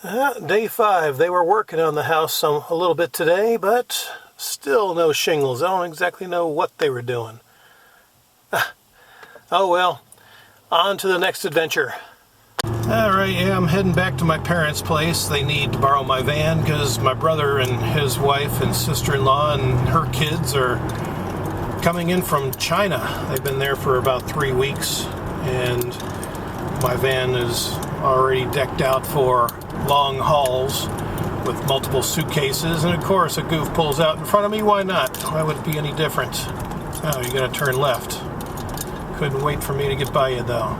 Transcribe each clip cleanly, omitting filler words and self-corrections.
Day 5. They were working on the house a little bit today, but still no shingles. I don't exactly know what they were doing. Oh well, on to the next adventure. Alright, yeah, I'm heading back to my parents' place. They need to borrow my van because my brother and his wife and sister-in-law and her kids are coming in from China. They've been there for about 3 weeks, and my van is already decked out for long hauls with multiple suitcases, and of course a goof pulls out in front of me. Why not? Why would it be any different? Oh, you gotta turn left. Couldn't wait for me to get by you though.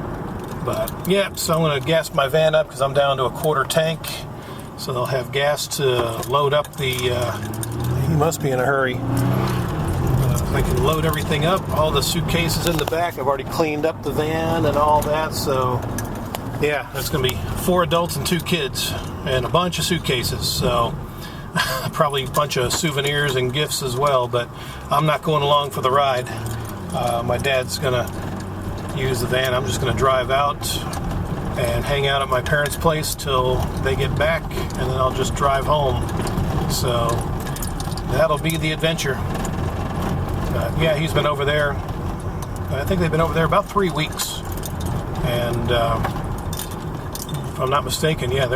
But yeah, so I'm gonna gas my van up because I'm down to a quarter tank, so they'll have gas to load up the he must be in a hurry. I can load everything up, all the suitcases in the back. I've already cleaned up the van and all that, so yeah, that's going to be 4 adults and 2 kids and a bunch of suitcases, so probably a bunch of souvenirs and gifts as well, but I'm not going along for the ride. My dad's going to use the van. I'm just going to drive out and hang out at my parents' place till they get back, and then I'll just drive home. So that'll be the adventure. Yeah, he's been over there. I think they've been over there about 3 weeks, and if I'm not mistaken, yeah,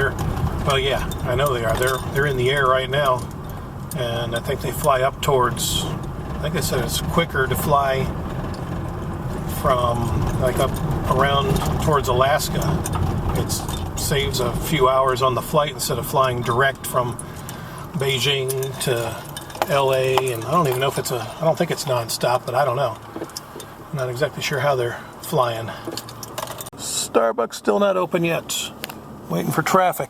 yeah, I know they are. They're in the air right now, and I think they fly up towards. I think they said it's quicker to fly from like up around towards Alaska. It saves a few hours on the flight instead of flying direct from Beijing to LA, and I don't even know if I don't think it's non-stop, but I don't know. I'm not exactly sure how they're flying. Starbucks still not open yet. Waiting for traffic.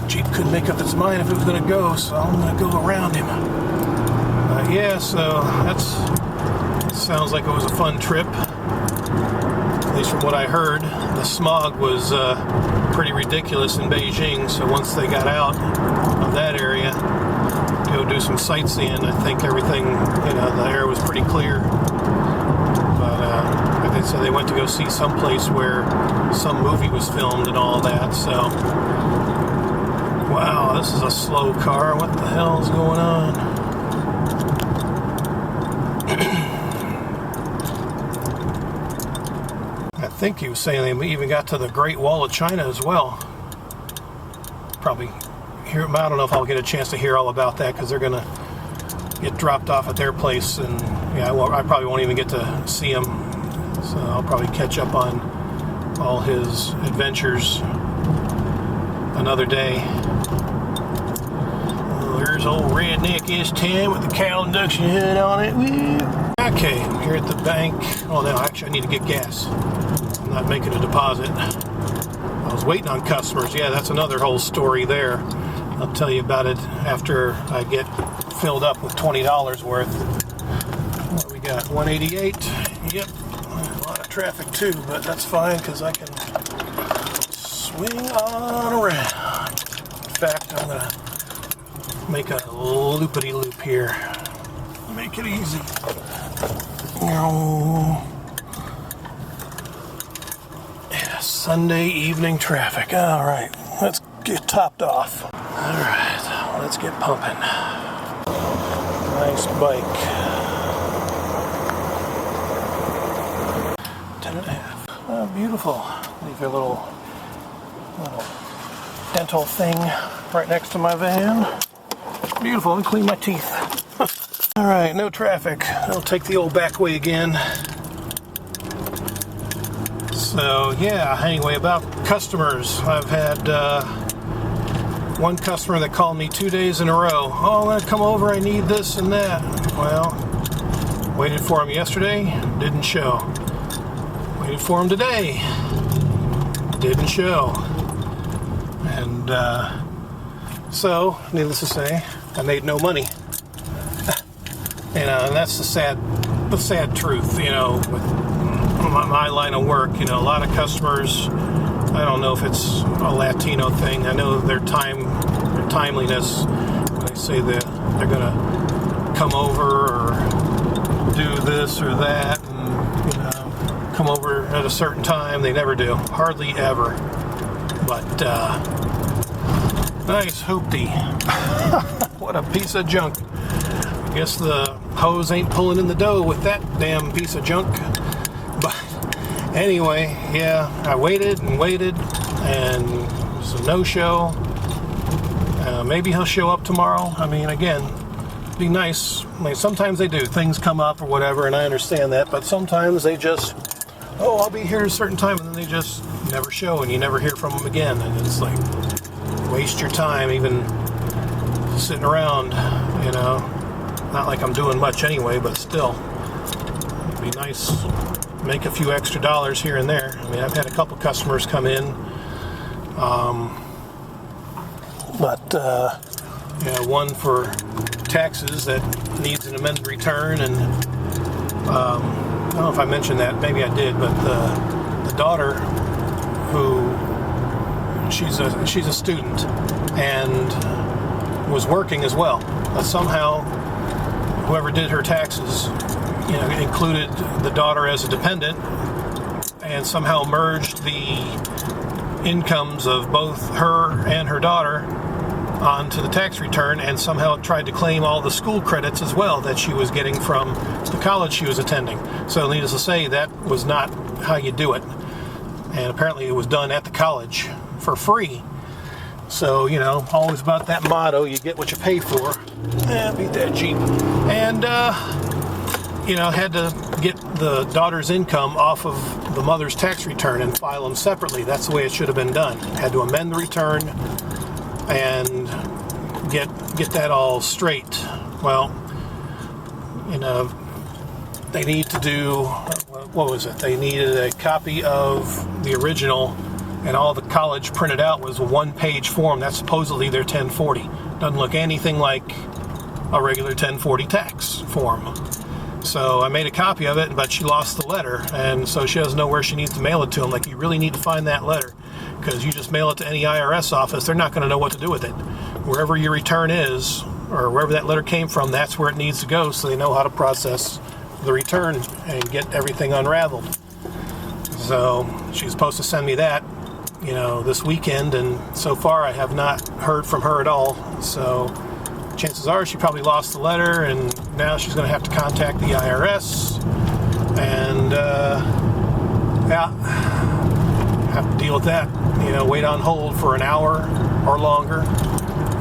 Jeep couldn't make up its mind if it was going to go, so I'm going to go around him. Yeah, so that sounds like it was a fun trip. At least from what I heard, the smog was pretty ridiculous in Beijing, so once they got out of that area, go do some sightseeing, I think everything, the air was pretty clear. But like they said, they went to go see some place where some movie was filmed and all that, so wow, this is a slow car. What the hell is going on? I think he was saying they even got to the Great Wall of China as well. Probably hear, I don't know if I'll get a chance to hear all about that because they're going to get dropped off at their place, and yeah, I probably won't even get to see him, so I'll probably catch up on all his adventures another day. Oh, there's old redneck S10 with the cow induction hood on it. Woo. Okay, I'm here at the bank. Oh no, actually I need to get gas. I'm not making a deposit. I was waiting on customers. Yeah, that's another whole story there. I'll tell you about it after I get filled up with $20 worth. What we got? 188. Yep. A lot of traffic too, but that's fine because I can swing on around. In fact, I'm going to make a loopity-loop here. Make it easy. Yeah, Sunday evening traffic. All right, let's get topped off. All right, let's get pumping. Nice bike. 10.5. Oh, beautiful. Leave your little dental thing right next to my van. Beautiful. Let me clean my teeth. All right, no traffic. I'll take the old back way again. So yeah, anyway, about customers. I've had one customer that called me 2 days in a row. Oh, I'm gonna come over, I need this and that. Well, waited for him yesterday, didn't show. Waited for him today, didn't show. And so, needless to say, I made no money. And that's the sad truth, with my line of work. A lot of customers, I don't know if it's a Latino thing. I know their timeliness when they say that they're gonna come over or do this or that, and come over at a certain time. They never do, hardly ever. But Nice hoopty. What a piece of junk. I guess the hose ain't pulling in the dough with that damn piece of junk. But anyway, yeah, I waited and waited, and it was a no-show. Maybe he'll show up tomorrow. I mean, again, it'd be nice. I mean, sometimes they do. Things come up or whatever, and I understand that. But sometimes they just, oh, I'll be here at a certain time, and then they just never show, and you never hear from them again. And it's like, waste your time even sitting around, you know. Not like I'm doing much anyway, but still. It'd be nice. Make a few extra dollars here and there. I mean, I've had a couple customers come in. One for taxes that needs an amended return, and I don't know if I mentioned that, maybe I did, but the daughter, who she's a student and was working as well, but somehow whoever did her taxes, you know, included the daughter as a dependent, and somehow merged the incomes of both her and her daughter onto the tax return, and somehow tried to claim all the school credits as well that she was getting from the college she was attending. So needless to say, that was not how you do it. And apparently it was done at the college for free. So, you know, always about that motto, you get what you pay for. Beat that Jeep. And, you know, had to get the daughter's income off of the mother's tax return and file them separately. That's the way it should have been done. Had to amend the return and get that all straight. Well, you know, they need to do, what was it? They needed a copy of the original, and all the college printed out was a one-page form. That's supposedly their 1040. Doesn't look anything like a regular 1040 tax form. So I made a copy of it, but she lost the letter, and so she doesn't know where she needs to mail it to them. Like, you really need to find that letter, because you just mail it to any IRS office, they're not going to know what to do with it. Wherever your return is, or wherever that letter came from, that's where it needs to go, so they know how to process the return and get everything unraveled. So she's supposed to send me that, you know, this weekend, and so far I have not heard from her at all. So chances are she probably lost the letter, and now she's going to have to contact the IRS, and have to deal with that. You know, wait on hold for an hour or longer,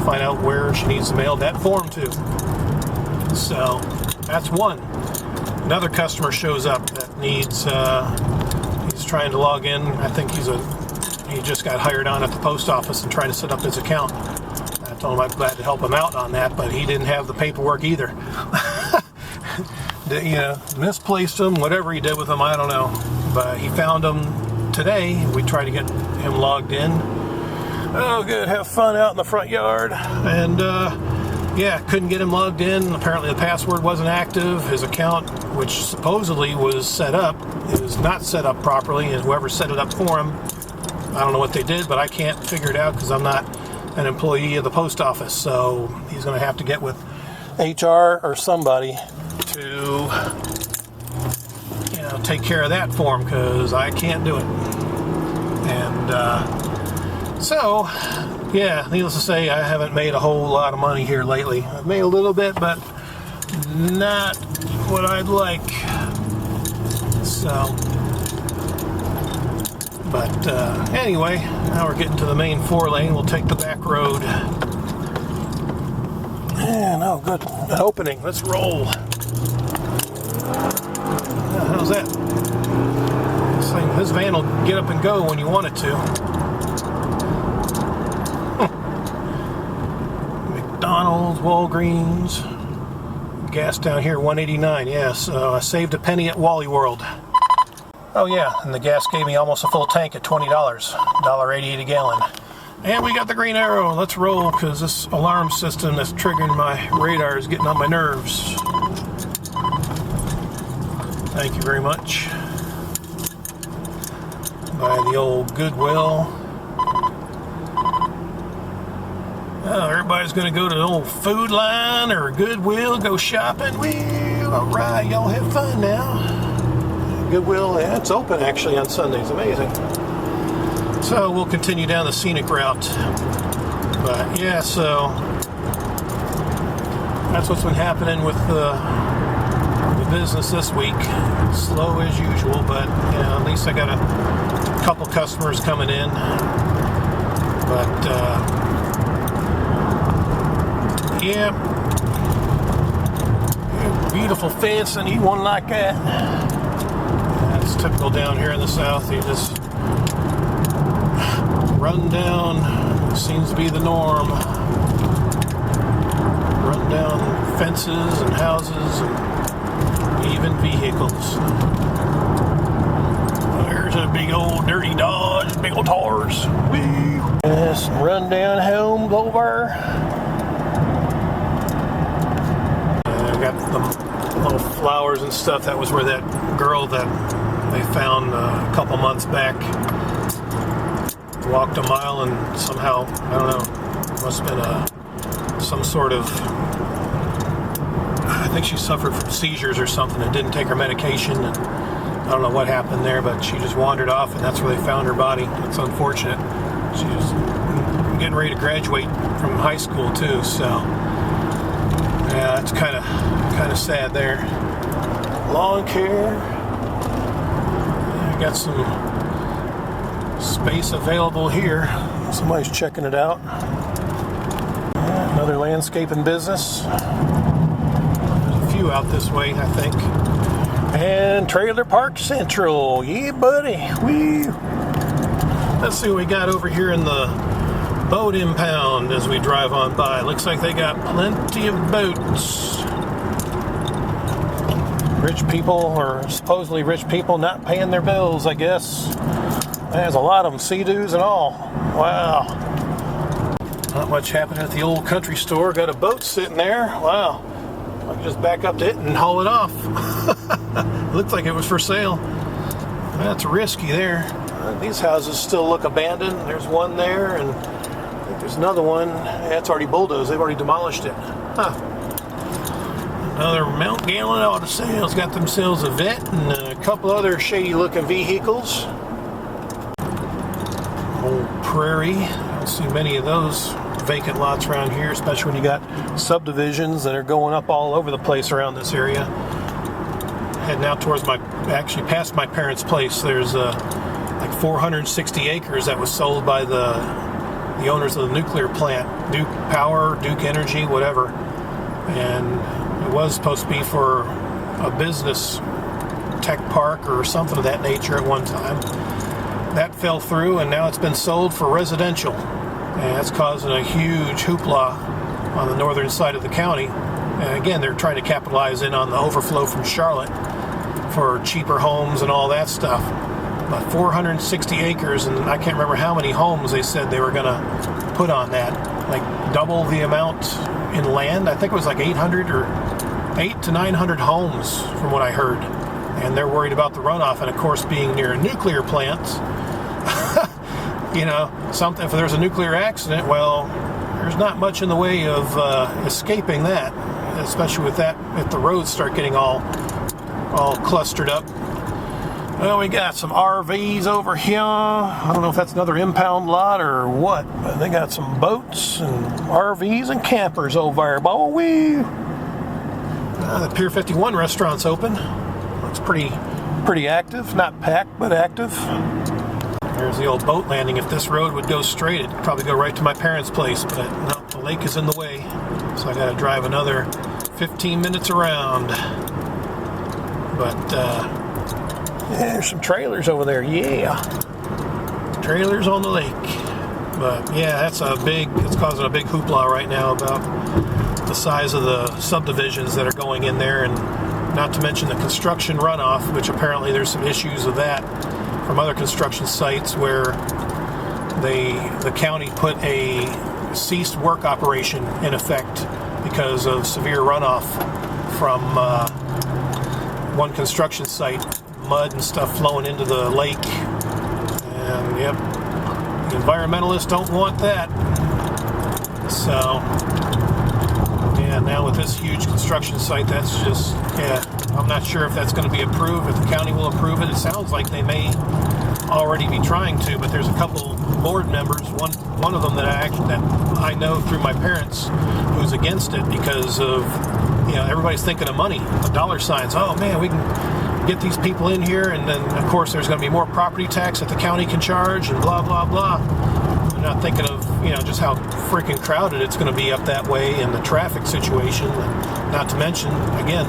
find out where she needs to mail that form to. So that's one. Another customer shows up that needs, he's trying to log in. I think he just got hired on at the post office and trying to set up his account. I told him I'd be glad to help him out on that, but he didn't have the paperwork either. You know, misplaced them, whatever he did with them, I don't know. But he found them today. We tried to get him logged in. Oh, good, have fun out in the front yard. And yeah, couldn't get him logged in. Apparently the password wasn't active. His account, which supposedly was set up, is not set up properly, and whoever set it up for him, I don't know what they did, but I can't figure it out because I'm not an employee of the post office. So he's going to have to get with HR or somebody to, you know, take care of that for him, because I can't do it. And so, yeah, needless to say, I haven't made a whole lot of money here lately. I've made a little bit, but not what I'd like. So, but anyway, now we're getting to the main 4-lane. We'll take the back road. And oh, good, an opening. Let's roll. How's that? This van will get up and go when you want it to. McDonald's, Walgreens, gas down here, 189. Yeah, so I saved a penny at Wally World. Oh yeah, and the gas gave me almost a full tank at $20, $1.88 a gallon. And we got the green arrow. Let's roll, because this alarm system that's triggering my radar is getting on my nerves. Thank you very much. By the old Goodwill. Oh, everybody's going to go to the old Food Line or Goodwill, go shopping. Well, all right, y'all have fun now. Goodwill, yeah, it's open actually on Sundays. Amazing. So we'll continue down the scenic route. But yeah, so that's what's been happening with the business this week. Slow as usual, but at least I got a couple customers coming in. But yeah, beautiful fence, and you one like that. That's typical down here in the South. You just run down. Seems to be the norm. Run down fences and houses and even vehicles. There's a big old dirty Dodge, big old Taurus. Yes, run down homes over. I got the little flowers and stuff. That was where that girl that they found a couple months back walked a mile and somehow, I don't know, must have been some sort of, I think she suffered from seizures or something and didn't take her medication, and I don't know what happened there, but she just wandered off, and that's where they found her body. It's unfortunate. She was getting ready to graduate from high school too, so yeah, it's kind of sad there. Lawn care. I got some space available here. Somebody's checking it out. Yeah, another landscaping business. There's a few out this way, I think. And Trailer Park Central. Yeah, buddy. Woo. Let's see what we got over here in the boat impound as we drive on by. Looks like they got plenty of boats. Rich people, or supposedly rich people, not paying their bills, I guess. There's a lot of them, Sea-Doos and all. Wow. Not much happening at the old country store. Got a boat sitting there. Wow. I can just back up to it and haul it off. Looks like it was for sale. That's risky there. These houses still look abandoned. There's one there, and I think there's another one. That's already bulldozed. They've already demolished it. Huh. Another Mount Gallon auto sales. Got themselves a vet and a couple other shady-looking vehicles. Old Prairie. I don't see many of those vacant lots around here, especially when you got subdivisions that are going up all over the place around this area. Heading out towards actually past my parents' place, there's like 460 acres that was sold by the owners of the nuclear plant, Duke Power, Duke Energy, whatever. And it was supposed to be for a business tech park or something of that nature at one time. That fell through, and now it's been sold for residential. And that's causing a huge hoopla on the northern side of the county. And again, they're trying to capitalize in on the overflow from Charlotte for cheaper homes and all that stuff. But 460 acres, and I can't remember how many homes they said they were going to put on that. Like double the amount in land. I think it was like 800 or 800 to 900 homes from what I heard. And they're worried about the runoff, and of course being near a nuclear plant, you know, something, if there's a nuclear accident, well, there's not much in the way of escaping that, especially with that, if the roads start getting all clustered up. Well, we got some RVs over here. I don't know if that's another impound lot or what, but they got some boats and RVs and campers over there. Boy, the Pier 51 restaurant's open. Looks pretty active. Not packed, but active. There's the old boat landing. If this road would go straight, it'd probably go right to my parents' place, but no, the lake is in the way, so I gotta drive another 15 minutes around. But yeah, there's some trailers over there. Yeah, trailers on the lake. But yeah, it's causing a big hoopla right now about the size of the subdivisions that are going in there, and not to mention the construction runoff, which apparently there's some issues with that from other construction sites where the county put a ceased work operation in effect because of severe runoff from one construction site, mud and stuff flowing into the lake. And yep, the environmentalists don't want that. So yeah, now with this huge construction site, that's just, yeah, I'm not sure if that's going to be approved, if the county will approve it. It sounds like they may already be trying to, but there's a couple board members, one of them that I know through my parents, who's against it because of, you know, everybody's thinking of money, of dollar signs. Oh man, we can get these people in here, and then of course there's going to be more property tax that the county can charge, and blah blah blah. They're not thinking of, you know, just how freaking crowded it's going to be up that way, and the traffic situation. Not to mention, again,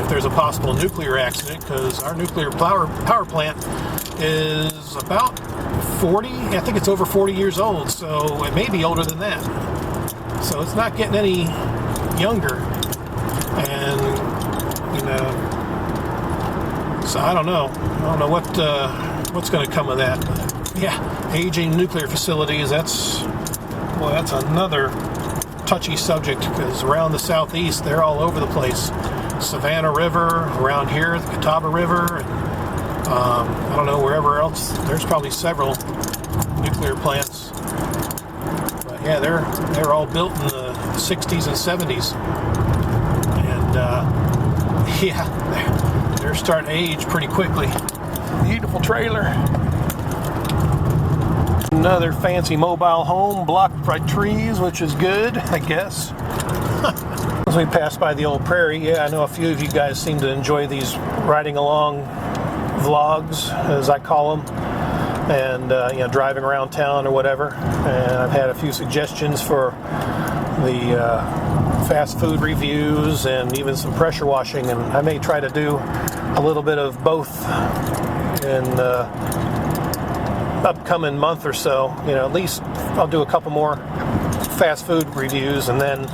if there's a possible nuclear accident, because our nuclear power plant is about 40, I think it's over 40 years old, so it may be older than that. So it's not getting any younger. And, you know, so I don't know what's going to come of that. But yeah, aging nuclear facilities, that's another touchy subject, because around the southeast, they're all over the place. Savannah River, around here, the Catawba River, and I don't know, wherever else. There's probably several nuclear plants. But yeah, they're all built in the 60s and 70s. And yeah, they're starting to age pretty quickly. Beautiful trailer. Another fancy mobile home blocked by trees, which is good, I guess. As we pass by the old prairie, yeah, I know a few of you guys seem to enjoy these riding along vlogs, as I call them, and you know, driving around town or whatever. And I've had a few suggestions for the fast food reviews and even some pressure washing, and I may try to do a little bit of both in the upcoming month or so. You know, at least I'll do a couple more fast food reviews, and then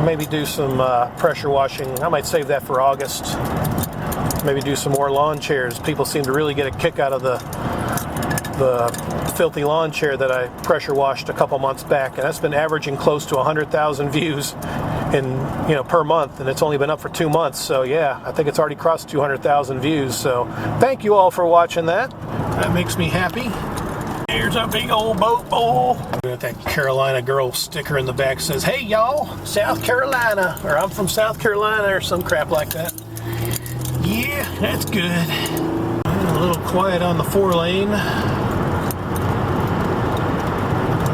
maybe do some pressure washing. I might save that for August. Maybe do some more lawn chairs. People seem to really get a kick out of the filthy lawn chair that I pressure washed a couple months back, and that's been averaging close to 100,000 views per month, and it's only been up for 2 months. So yeah, I think it's already crossed 200,000 views. So thank you all for watching that. That makes me happy. Here's a big old boat bowl. Got that Carolina Girl sticker in the back, says, "Hey y'all, South Carolina," or "I'm from South Carolina," or some crap like that. Yeah, that's good. A little quiet on the 4-lane.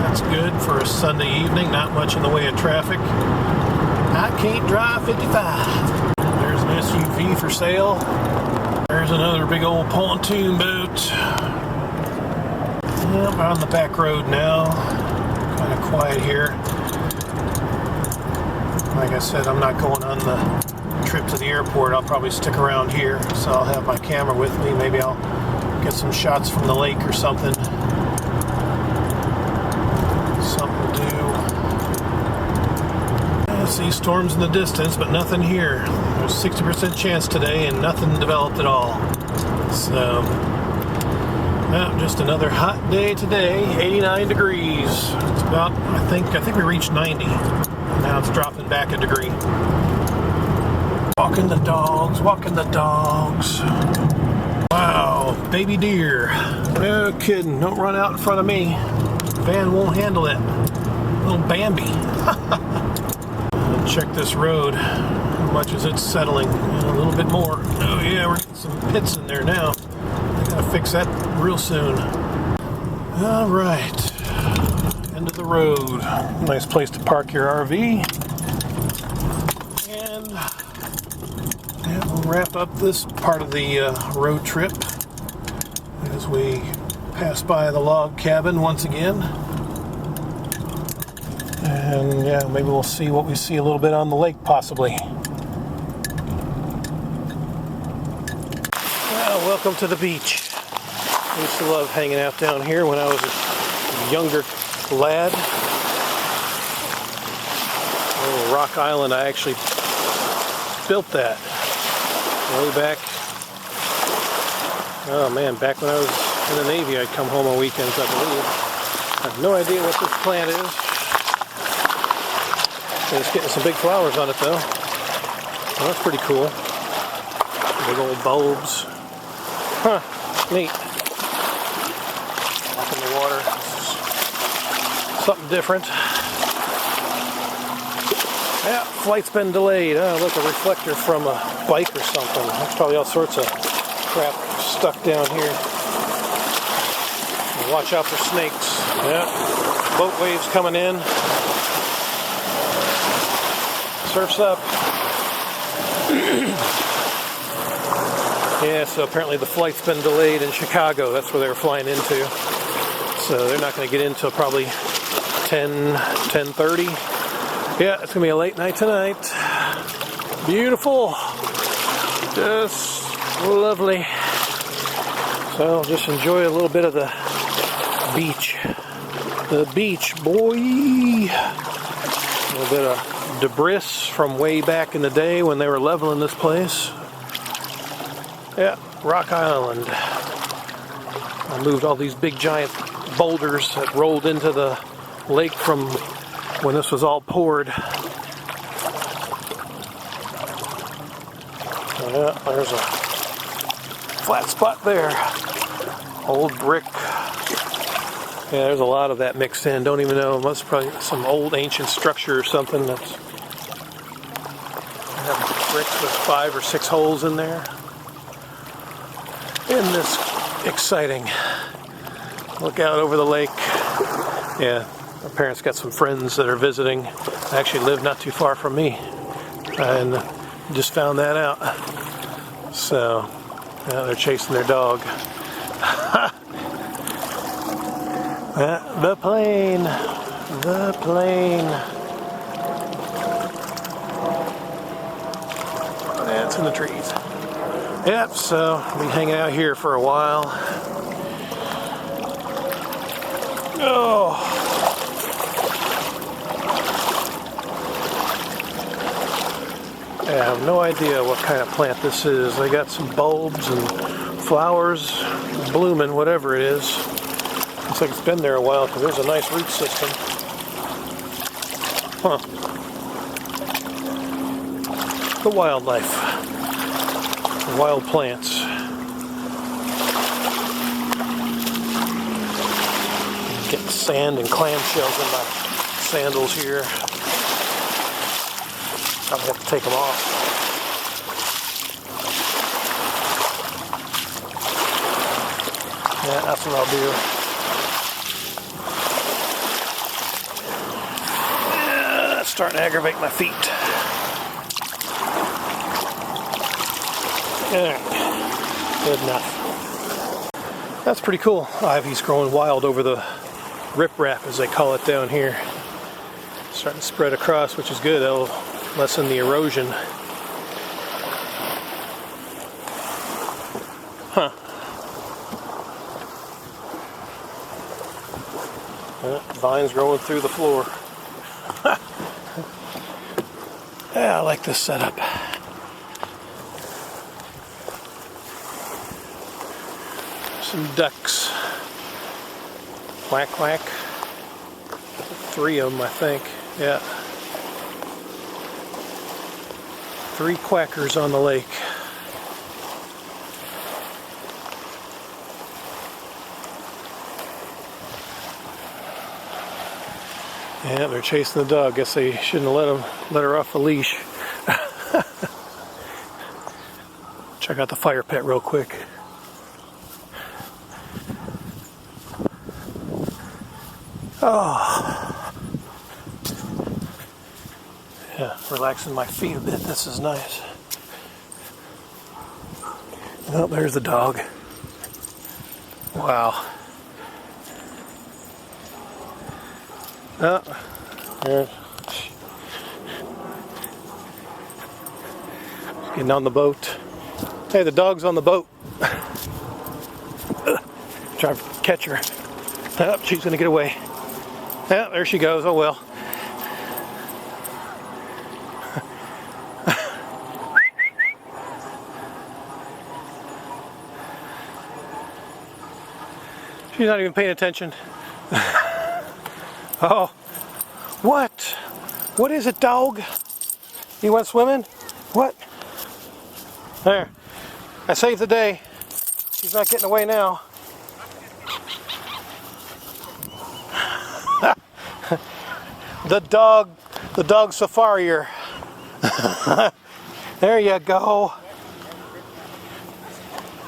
That's good for a Sunday evening. Not much in the way of traffic. I can't drive 55. There's an SUV for sale. There's another big old pontoon boat. Yep, on the back road now. Kind of quiet here. Like I said, I'm not going on the trip to the airport. I'll probably stick around here, so I'll have my camera with me. Maybe I'll get some shots from the lake or something. Something to do. I see storms in the distance, but nothing here. There's 60% chance today, and nothing developed at all. So, well, just another hot day today. 89 degrees. It's about, I think we reached 90. Now it's dropping back a degree. Walking the dogs, walking the dogs. Wow, baby deer. No kidding, don't run out in front of me. Van won't handle it. Little Bambi. Check this road. How much is it settling? A little bit more. Oh yeah, we're getting some pits in there now. I gotta fix that real soon. All right, end of the road. Nice place to park your RV. And yeah, we'll wrap up this part of the road trip as we pass by the log cabin once again. And yeah, maybe we'll see what we see a little bit on the lake, possibly. Well, welcome to the beach. I used to love hanging out down here when I was a younger lad. Oh, Rock Island, I actually built that way back. Oh man, back when I was in the Navy, I'd come home on weekends, I believe. I have no idea what this plant is. It's getting some big flowers on it though. Well, that's pretty cool. Big old bulbs. Huh, neat. Walk in the water. Something different. Yeah, flight's been delayed. Oh, look, a reflector from a bike or something. There's probably all sorts of crap stuck down here. watch out for snakes. Yeah, boat waves coming in. Surf's up. Yeah, so apparently the flight's been delayed in Chicago. That's where they were flying into. So they're not going to get in until probably 10:30. Yeah, it's going to be a late night tonight. Beautiful. Just lovely. So I'll just enjoy a little bit of the beach. The beach, boy. A little bit of debris from way back in the day when they were leveling this place. Yeah, Rock Island. I moved all these big giant boulders that rolled into the lake from when this was all poured. Yeah, there's a flat spot there. Old brick. Yeah, there's a lot of that mixed in. Don't even know. It must probably some old ancient structure or something that's have bricks with 5 or 6 holes in there. Isn't this exciting? Look out over the lake. Yeah, my parents got some friends that are visiting. They actually live not too far from me. And just found that out. So, yeah, they're chasing their dog. The plane. The plane. Yeah, it's in the trees. Yep, so I'll be hanging out here for a while. Oh. I have no idea what kind of plant this is. They got some bulbs and flowers blooming, whatever it is. Looks like it's been there a while because there's a nice root system. Huh. The wildlife. The wild plants. Getting sand and clamshells in my sandals here. Probably have to take them off. Yeah, that's what I'll do. Yeah, it's starting to aggravate my feet. Yeah, good enough. That's pretty cool. Ivy's growing wild over the riprap, as they call it down here. Starting to spread across, which is good. That'll lessen the erosion. Huh. Vines growing through the floor. Yeah, I like this setup. Some ducks. Quack, quack. 3 of them, I think. Yeah. 3 quackers on the lake. Yeah, they're chasing the dog. Guess they shouldn't have let her off the leash. Check out the fire pit real quick. Oh. Yeah, relaxing my feet a bit. This is nice. Oh, there's the dog. Wow. Oh, there. Getting on the boat. Hey, the dog's on the boat. Trying to catch her. Oh, she's gonna get away. Yeah, there she goes. Oh well. She's not even paying attention. Oh, what? What is it, dog? You went swimming? What? There. I saved the day. She's not getting away now. The dog safarier. There you go.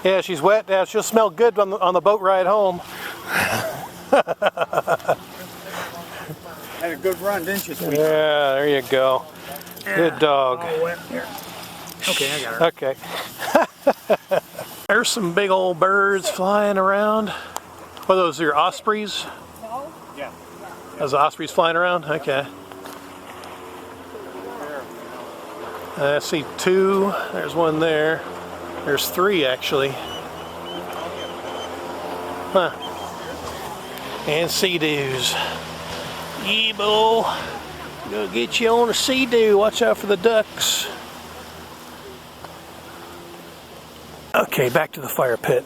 Yeah, she's wet. Yeah, she'll smell good on the boat ride home. Had a good run, didn't you, sweetie? Yeah, there you go. Good dog. All wet here. Okay, I got her. Okay. There's some big old birds flying around. What are those, your ospreys? Yeah. Those ospreys flying around? Okay. I see two. There's one there. There's three actually. Huh. And sea-doos. Eeble. Gonna get you on a sea-doo. Watch out for the ducks. Okay, back to the fire pit.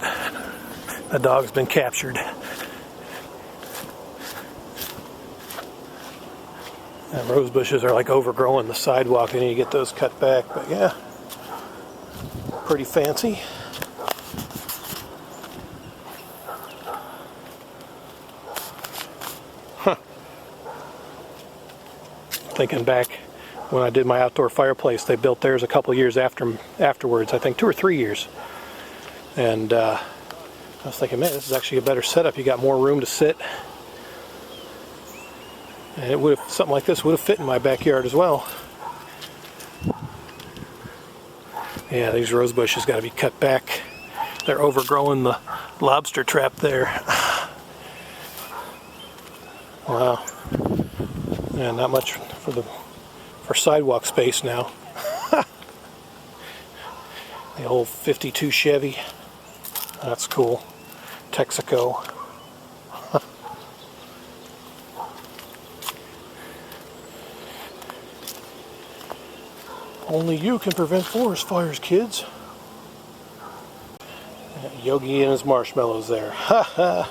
The dog's been captured. And rose bushes are like overgrowing the sidewalk. They need to get those cut back, but yeah, pretty fancy. Huh. Thinking back when I did my outdoor fireplace, they built theirs a couple years afterwards. I think 2 or 3 years. And I was thinking, man, this is actually a better setup. You got more room to sit. And it would have, something like this would have fit in my backyard as well. Yeah, these rose bushes got to be cut back. They're overgrowing the lobster trap there. Wow. Yeah, not much for sidewalk space now. The old 52 Chevy. That's cool. Texaco. Only you can prevent forest fires, kids. Yogi and his marshmallows there. Ha ha.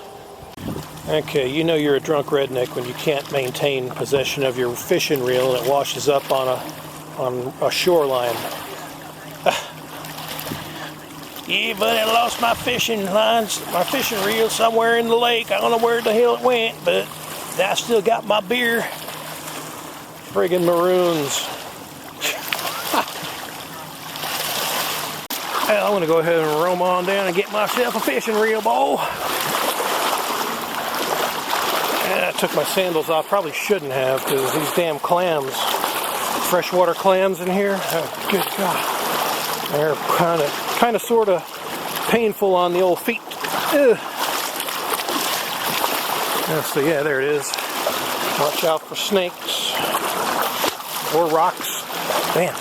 Okay, you know you're a drunk redneck when you can't maintain possession of your fishing reel and it washes up on a shoreline. Yeah, but I lost my fishing lines, my fishing reel somewhere in the lake. I don't know where the hell it went, but I still got my beer. Friggin' maroons. Well, I'm gonna go ahead and roam on down and get myself a fishing reel, boy. Yeah, I took my sandals off. Probably shouldn't have, because these damn clams, freshwater clams in here. Oh, good God, they're kind of, sort of painful on the old feet. Ugh. Yeah, so yeah, there it is. Watch out for snakes or rocks. Man.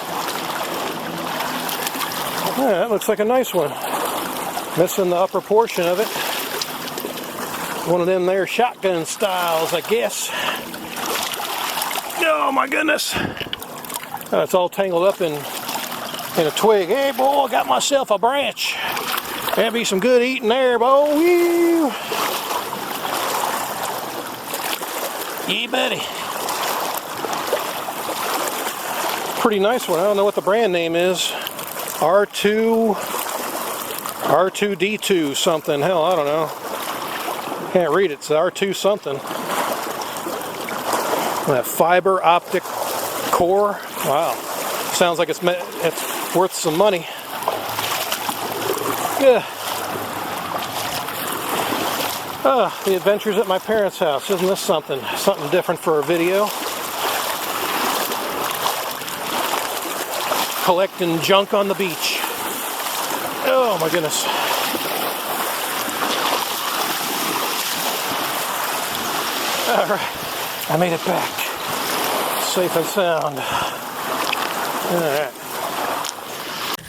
Yeah, that looks like a nice one. Missing the upper portion of it. One of them there shotgun styles, I guess. Oh my goodness. Oh, it's all tangled up in a twig. Hey boy, I got myself a branch. That'd be some good eating there, boy. Woo. Yeah, buddy. Pretty nice one. I don't know what the brand name is. R2D2 something. Hell, I don't know. Can't read it. It's R2 something. That fiber optic core. Wow. Sounds like it's worth some money. Yeah. The adventures at my parents' house. Isn't this something? Something different for a video. Collecting junk on the beach. Oh my goodness. Alright, I made it back. Safe and sound. Alright.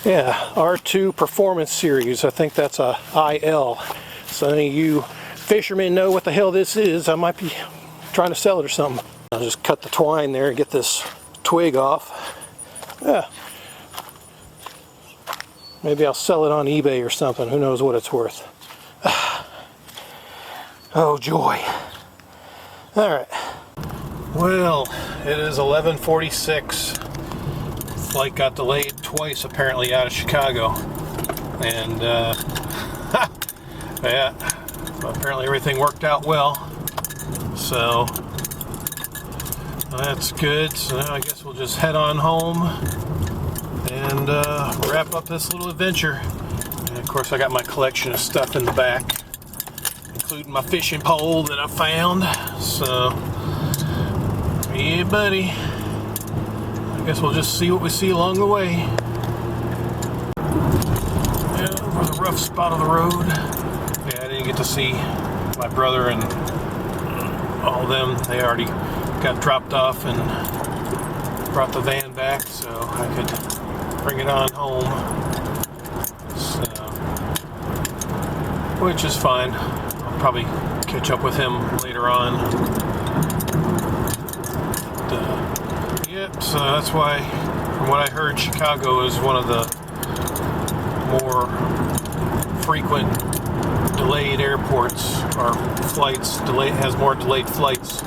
Yeah, R2 Performance Series. I think that's a IL. So any of you fishermen know what the hell this is. I might be trying to sell it or something. I'll just cut the twine there and get this twig off. Yeah. Maybe I'll sell it on eBay or something. Who knows what it's worth. Oh joy. Alright. Well, it is 11:46. Flight got delayed twice apparently out of Chicago. And yeah, apparently everything worked out well. So that's good. So now I guess we'll just head on home and wrap up this little adventure. And of course I got my collection of stuff in the back, including my fishing pole that I found. So, yeah, buddy. I guess we'll just see what we see along the way. Yeah, over the rough spot of the road. Yeah, I didn't get to see my brother and all of them. They already got dropped off and brought the van back so I could bring it on home. So, which is fine. I'll probably catch up with him later on. But, yep, so that's why, from what I heard, Chicago is one of the more frequent delayed airports, or flights, has more delayed flights,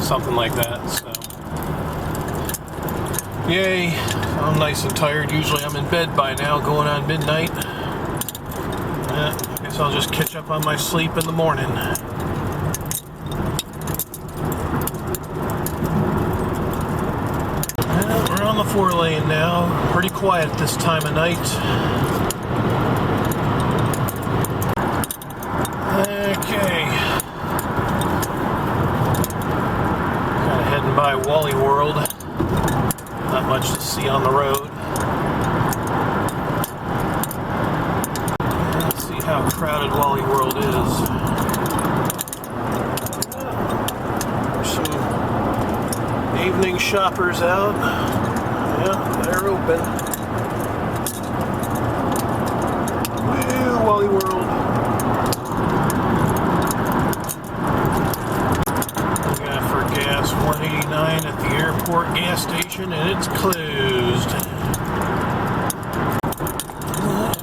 something like that. So, yay, I'm nice and tired. Usually I'm in bed by now, going on midnight. I guess I'll just catch up on my sleep in the morning. Well, we're on the 4-lane now. Pretty quiet this time of night. Okay. Kind of heading by Wally World. Not much to see on the road. Let's see how crowded Wally World is. There's some evening shoppers out. Yeah, they're open. Well, Wally World. Gas 189 at the airport gas station, and it's closed.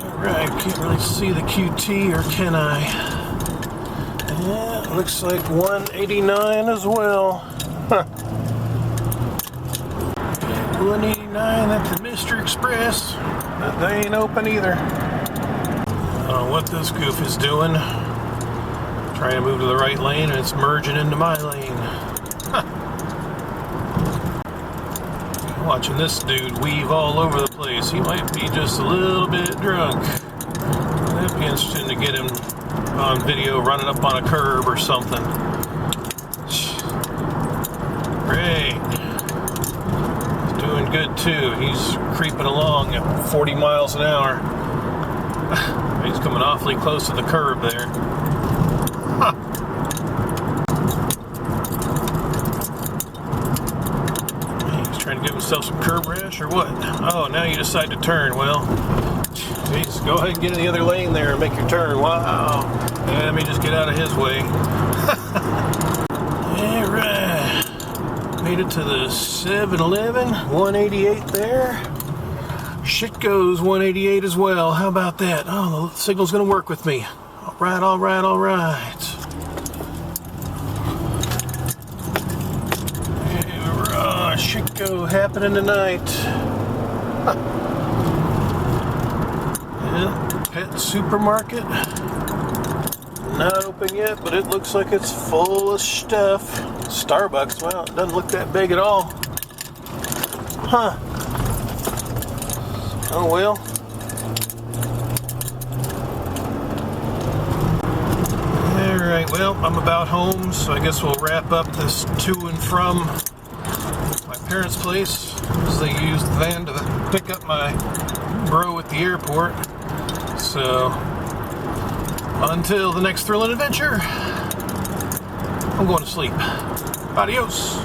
Alright, can't really see the QT, or can I? Yeah, it looks like 189 as well. Huh. 189 at the Mr. Express, but they ain't open either. I don't know what this goof is doing. Trying to move to the right lane, and it's merging into my lane. Huh. Watching this dude weave all over the place. He might be just a little bit drunk. That'd be interesting to get him on video running up on a curb or something. Great. He's doing good too. He's creeping along at 40 miles an hour. He's coming awfully close to the curb there. Huh. Trying to give himself some curb rash or what? Oh, now you decide to turn. Well, geez, go ahead and get in the other lane there and make your turn. Wow. Yeah, let me just get out of his way. Alright. Made it to the 7-Eleven. 188 there. Shit goes 188 as well. How about that? Oh, the signal's going to work with me. Alright, alright, alright. Shit go happening tonight. Huh. Yeah, pet supermarket. Not open yet, but it looks like it's full of stuff. Starbucks, well, it doesn't look that big at all. Huh. Oh well. Alright, well, I'm about home, so I guess we'll wrap up this to and from my parents' place, as they used the van to pick up my bro at the airport. So, until the next thrilling adventure, I'm going to sleep. Adios.